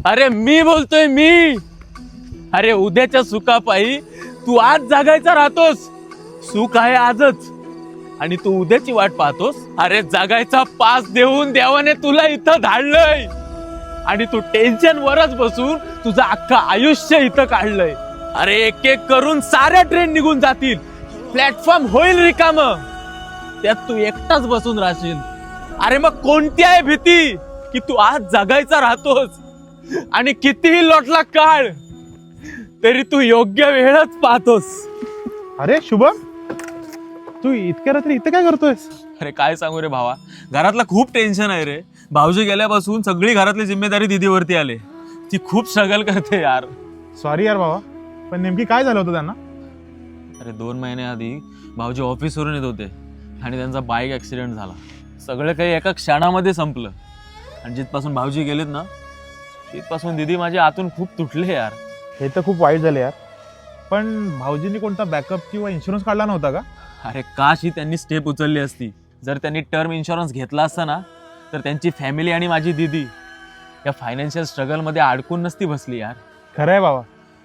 अरे मी बोलतोय मी. अरे उद्याच्या सुखापायी तू आज जागायचा राहतोस. सुख आहे आजच आणि तू उद्याची वाट पाहतोस. अरे जगायचा पास देऊन देवाने तुला इथं धाडलंय आणि तू टेन्शन वरच बसून तुझं अख्खं आयुष्य इथं काढलंय. अरे एक एक करून साऱ्या ट्रेन निघून जातील, प्लॅटफॉर्म होईल रिकामं, त्यात तू एकटाच बसून राहशील. अरे मग कोणती आहे भीती की तू आज जगायचा राहतोस आणि कितीही लोटला काळ तरी तू योग्य वेळच पाहतोस. अरे शुभम, तू इतक्या रात्री इथं काय करतोयस? अरे काय सांगू रे भावा, घरातला खूप टेन्शन आहे रे. भाऊजी गेल्यापासून सगळी घरातली जिम्मेदारी दीदीवरती आले. ती खूप स्ट्रगल करते यार. सॉरी यार बाबा, पण नेमकी काय झालं होतं त्यांना? अरे 2 महिन्याआधी भाऊजी ऑफिसवरून येत होते आणि त्यांचा बाईक ऍक्सिडेंट झाला. सगळं काही एका क्षणामध्ये संपलं आणि जिथपासून भाऊजी गेलेत ना तिथपासून दीदी माझी आतून खूप तुटले यार. हे तर खूप वाईट झालं यार. पण भाऊजींनी कोणता बॅकअप किंवा इन्शुरन्स काढला नव्हता का? अरे काश ही त्यांनी स्टेप उचलली असती. जर त्यांनी टर्म इन्शुरन्स घेतला असता ना तर त्यांची फॅमिली आणि माझी दीदी या फायनान्शियल स्ट्रगलमध्ये अडकून नसती बसली यार. खरं आहे बाबा,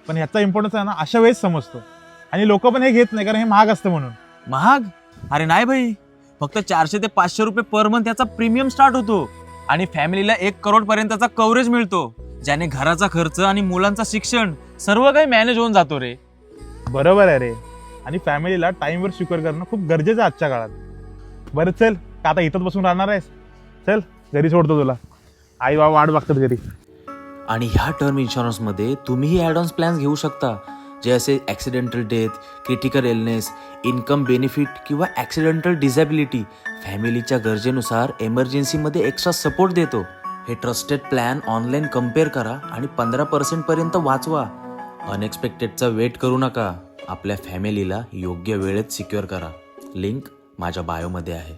पण ह्याचा इम्पॉर्टन्स आहे ना अशा वेळेस समजतो आणि लोक पण हे घेत नाही कारण हे महाग असतं म्हणून. महाग? अरे नाही भाई, फक्त 400 ते 500 रुपये पर मंथ याचा प्रीमियम स्टार्ट होतो आणि फॅमिलीला 1 करोड पर्यंतचा कव्हरेज मिळतो, ज्याने घराचा खर्च आणि मुलांचं शिक्षण सर्व काही मॅनेज होऊन जातो रे. बरोबर आहे रे, आणि फॅमिलीला टाइमवर सिक्युअर करणं खूप गरजेचं आहे आजच्या काळात. बरं चल, का आता इथंच बसून राहणार आहेस? चल घरी सोडतो तुला, आई बाबा वाट बघतात घरी. आणि ह्या टर्म इन्शुरन्समध्ये तुम्हीही ॲड ऑन्स प्लॅन्स घेऊ शकता, जे असे accidental death, critical illness, income benefit किंवा ॲक्सिडेंटल डिझॅबिलिटी फॅमिलीच्या गरजेनुसार एमर्जन्सीमध्ये एक्स्ट्रा सपोर्ट देतो. हे ट्रस्टेड प्लॅन ऑनलाईन कम्पेअर करा आणि 15% पर्यंत वाचवा. अनएक्सपेक्टेडचा वेट करू नका. आपल्या फॅमिलीला योग्य वेळेत सिक्युअर करा. लिंक माझ्या बायोमध्ये आहे.